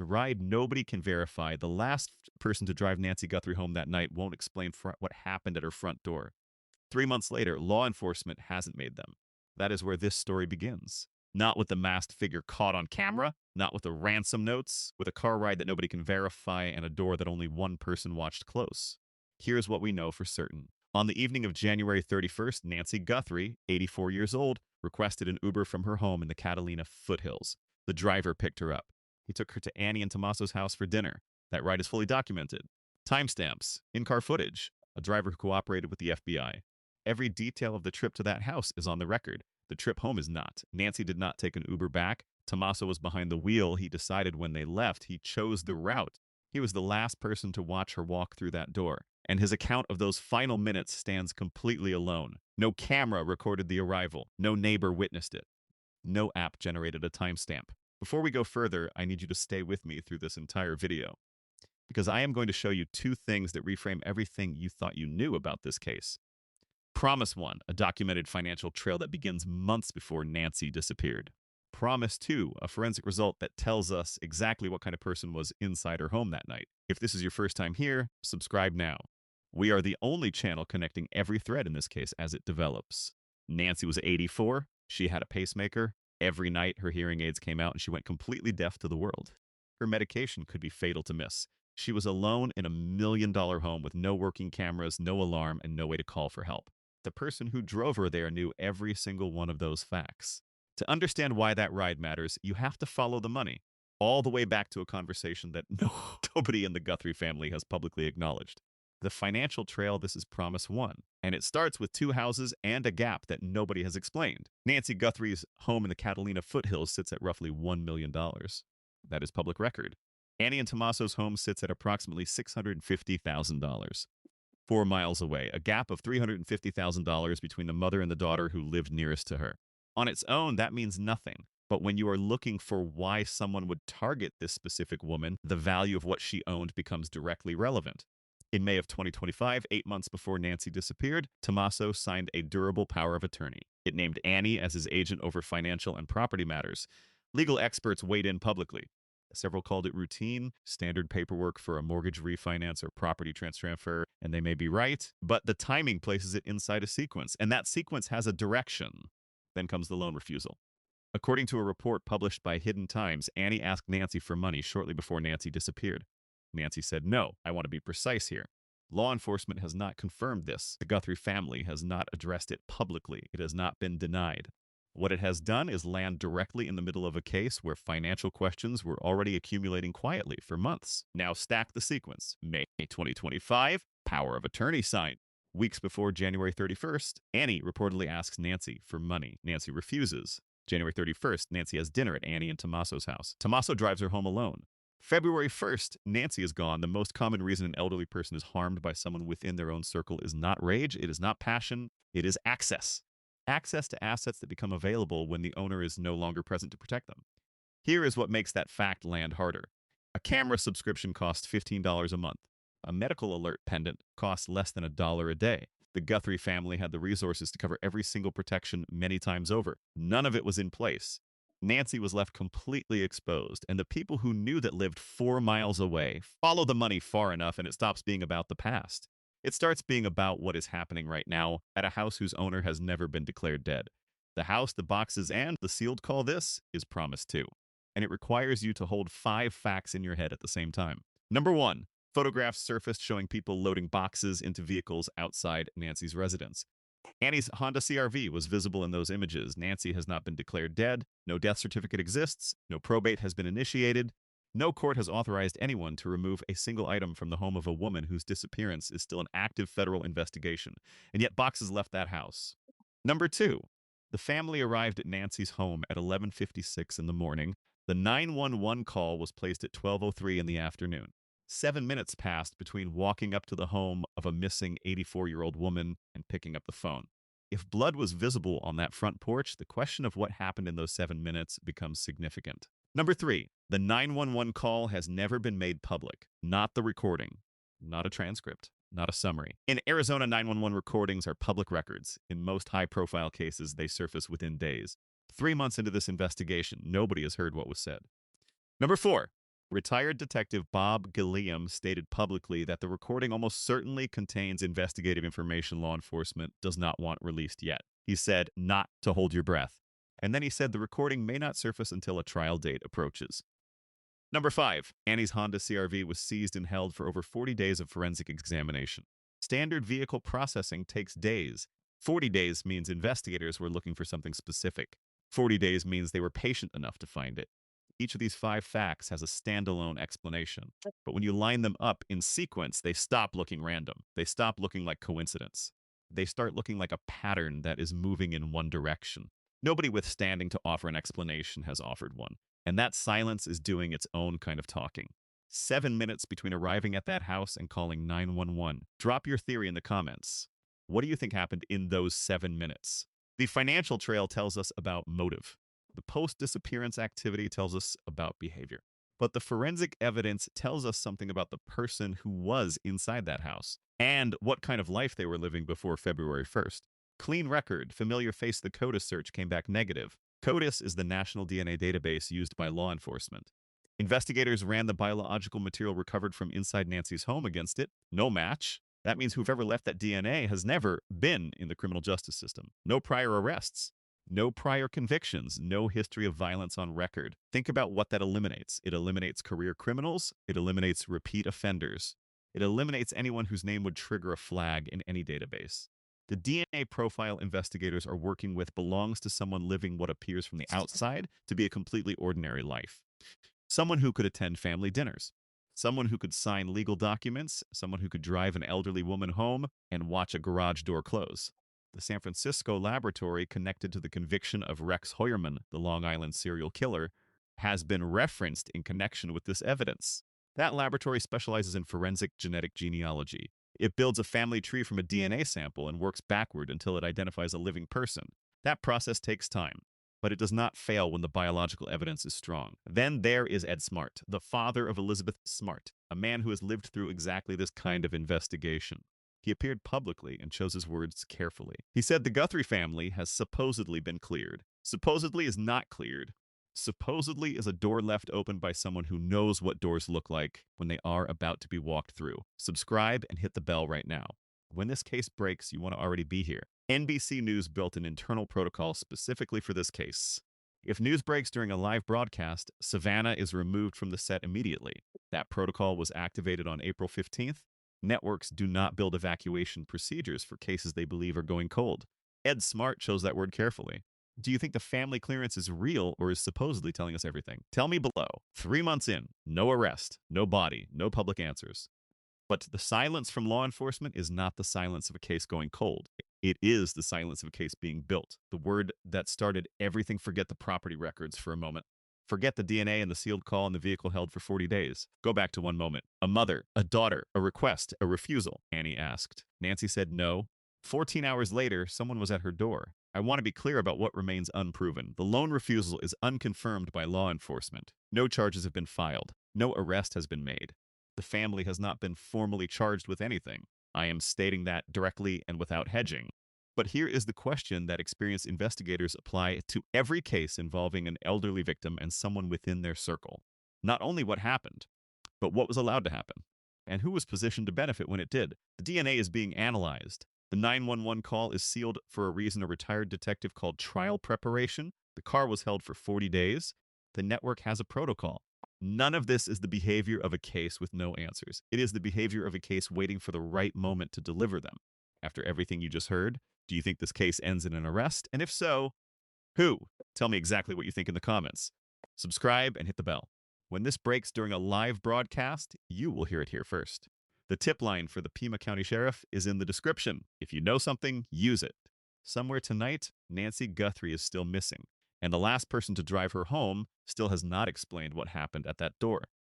The ride nobody can verify. The last person to drive Nancy Guthrie home that night won't explain what happened at her front door. 3 months later, law enforcement hasn't made them. That is where this story begins. Not with the masked figure caught on camera, not with the ransom notes, with a car ride that nobody can verify and a door that only one person watched close. Here's what we know for certain. On the evening of January 31st, Nancy Guthrie, 84 years old, requested an Uber from her home in the Catalina Foothills. The driver picked her up. He took her to Annie and Tommaso's house for dinner. That ride is fully documented. Timestamps, in-car footage, a driver who cooperated with the FBI. Every detail of the trip to that house is on the record. The trip home is not. Nancy did not take an Uber back. Tommaso was behind the wheel. He decided when they left. He chose the route. He was the last person to watch her walk through that door. And his account of those final minutes stands completely alone. No camera recorded the arrival. No neighbor witnessed it. No app generated a timestamp. Before we go further, I need you to stay with me through this entire video, because I am going to show you two things that reframe everything you thought you knew about this case. Promise 1, a documented financial trail that begins months before Nancy disappeared. Promise 2, a forensic result that tells us exactly what kind of person was inside her home that night. If this is your first time here, subscribe now. We are the only channel connecting every thread in this case as it develops. Nancy was 84. She had a pacemaker. Every night her hearing aids came out and she went completely deaf to the world. Her medication could be fatal to miss. She was alone in a $1 million home with no working cameras, no alarm, and no way to call for help. The person who drove her there knew every single one of those facts. To understand why that ride matters, you have to follow the money, all the way back to a conversation that nobody in the Guthrie family has publicly acknowledged. The financial trail, this is Promise 1, and it starts with 2 houses and a gap that nobody has explained. Nancy Guthrie's home in the Catalina Foothills sits at roughly $1 million. That is public record. Annie and Tommaso's home sits at approximately $650,000. 4 miles away, a gap of $350,000 between the mother and the daughter who lived nearest to her. On its own, that means nothing. But when you are looking for why someone would target this specific woman, the value of what she owned becomes directly relevant. In May of 2025, 8 months before Nancy disappeared, Tommaso signed a durable power of attorney. It named Annie as his agent over financial and property matters. Legal experts weighed in publicly. Several called it routine, standard paperwork for a mortgage refinance or property transfer, and they may be right, but the timing places it inside a sequence, and that sequence has a direction. Then comes the loan refusal. According to a report published by Hidden Times, Annie asked Nancy for money shortly before Nancy disappeared. Nancy said, "No, I want to be precise here." Law enforcement has not confirmed this. The Guthrie family has not addressed it publicly. It has not been denied. What it has done is land directly in the middle of a case where financial questions were already accumulating quietly for months. Now stack the sequence. May 2025, power of attorney signed. Weeks before January 31st, Annie reportedly asks Nancy for money. Nancy refuses. January 31st, Nancy has dinner at Annie and Tommaso's house. Tommaso drives her home alone. February 1st, Nancy is gone. The most common reason an elderly person is harmed by someone within their own circle is not rage, it is not passion, it is access. Access to assets that become available when the owner is no longer present to protect them. Here is what makes that fact land harder. A camera subscription costs $15 a month. A medical alert pendant costs less than $1 a day. The Guthrie family had the resources to cover every single protection many times over. None of it was in place. Nancy was left completely exposed, and the people who knew that lived 4 miles away follow the money far enough and it stops being about the past. It starts being about what is happening right now at a house whose owner has never been declared dead. The house, the boxes, and the sealed call this is Promise 2. And it requires you to hold 5 facts in your head at the same time. Number 1, photographs surfaced showing people loading boxes into vehicles outside Nancy's residence. Annie's Honda CR-V was visible in those images. Nancy has not been declared dead. No death certificate exists. No probate has been initiated. No court has authorized anyone to remove a single item from the home of a woman whose disappearance is still an active federal investigation. And yet boxes left that house. Number 2, the family arrived at Nancy's home at 11:56 in the morning. The 911 call was placed at 12:03 in the afternoon. 7 minutes passed between walking up to the home of a missing 84-year-old woman and picking up the phone. If blood was visible on that front porch, the question of what happened in those 7 minutes becomes significant. Number 3, the 911 call has never been made public. Not the recording, not a transcript, not a summary. In Arizona, 911 recordings are public records. In most high-profile cases, they surface within days. 3 months into this investigation, nobody has heard what was said. Number 4, Retired detective Bob Gilliam stated publicly that the recording almost certainly contains investigative information law enforcement does not want released yet. He said, not to hold your breath. And then he said the recording may not surface until a trial date approaches. Number 5. Annie's Honda CRV was seized and held for over 40 days of forensic examination. Standard vehicle processing takes days. 40 days means investigators were looking for something specific. 40 days means they were patient enough to find it. Each of these 5 facts has a standalone explanation. But when you line them up in sequence, they stop looking random. They stop looking like coincidence. They start looking like a pattern that is moving in one direction. Nobody withstanding to offer an explanation has offered one. And that silence is doing its own kind of talking. 7 minutes between arriving at that house and calling 911. Drop your theory in the comments. What do you think happened in those 7 minutes? The financial trail tells us about motive. The post-disappearance activity tells us about behavior. But the forensic evidence tells us something about the person who was inside that house and what kind of life they were living before February 1st. Clean record, familiar face, the CODIS search came back negative. CODIS is the national DNA database used by law enforcement. Investigators ran the biological material recovered from inside Nancy's home against it. No match. That means whoever left that DNA has never been in the criminal justice system. No prior arrests. No prior convictions. No history of violence on record. Think about what that eliminates. It eliminates career criminals. It eliminates repeat offenders. It eliminates anyone whose name would trigger a flag in any database. The DNA profile investigators are working with belongs to someone living what appears from the outside to be a completely ordinary life. Someone who could attend family dinners. Someone who could sign legal documents. Someone who could drive an elderly woman home and watch a garage door close. The San Francisco laboratory connected to the conviction of Rex Heuermann, the Long Island serial killer, has been referenced in connection with this evidence. That laboratory specializes in forensic genetic genealogy. It builds a family tree from a DNA sample and works backward until it identifies a living person. That process takes time, but it does not fail when the biological evidence is strong. Then there is Ed Smart, the father of Elizabeth Smart, a man who has lived through exactly this kind of investigation. He appeared publicly and chose his words carefully. He said the Guthrie family has supposedly been cleared. Supposedly is not cleared. Supposedly is a door left open by someone who knows what doors look like when they are about to be walked through. Subscribe and hit the bell right now. When this case breaks, you want to already be here. NBC News built an internal protocol specifically for this case. If news breaks during a live broadcast, Savannah is removed from the set immediately. That protocol was activated on April 15th. Networks do not build evacuation procedures for cases they believe are going cold. Ed Smart chose that word carefully. Do you think the family clearance is real or is supposedly telling us everything? Tell me below. 3 months in, no arrest, no body, no public answers. But the silence from law enforcement is not the silence of a case going cold. It is the silence of a case being built. The word that started everything, forget the property records for a moment. Forget the DNA and the sealed call and the vehicle held for 40 days. Go back to one moment. A mother, a daughter, a request, a refusal, Annie asked. Nancy said no. 14 hours later, someone was at her door. I want to be clear about what remains unproven. The lone refusal is unconfirmed by law enforcement. No charges have been filed. No arrest has been made. The family has not been formally charged with anything. I am stating that directly and without hedging. But here is the question that experienced investigators apply to every case involving an elderly victim and someone within their circle. Not only what happened, but what was allowed to happen, and who was positioned to benefit when it did. The DNA is being analyzed. The 911 call is sealed for a reason a retired detective called trial preparation. The car was held for 40 days. The network has a protocol. None of this is the behavior of a case with no answers. It is the behavior of a case waiting for the right moment to deliver them. After everything you just heard, do you think this case ends in an arrest? And if so, who? Tell me exactly what you think in the comments. Subscribe and hit the bell. When this breaks during a live broadcast, you will hear it here first. The tip line for the Pima County Sheriff is in the description. If you know something, use it. Somewhere tonight, Nancy Guthrie is still missing, and the last person to drive her home still has not explained what happened at that door.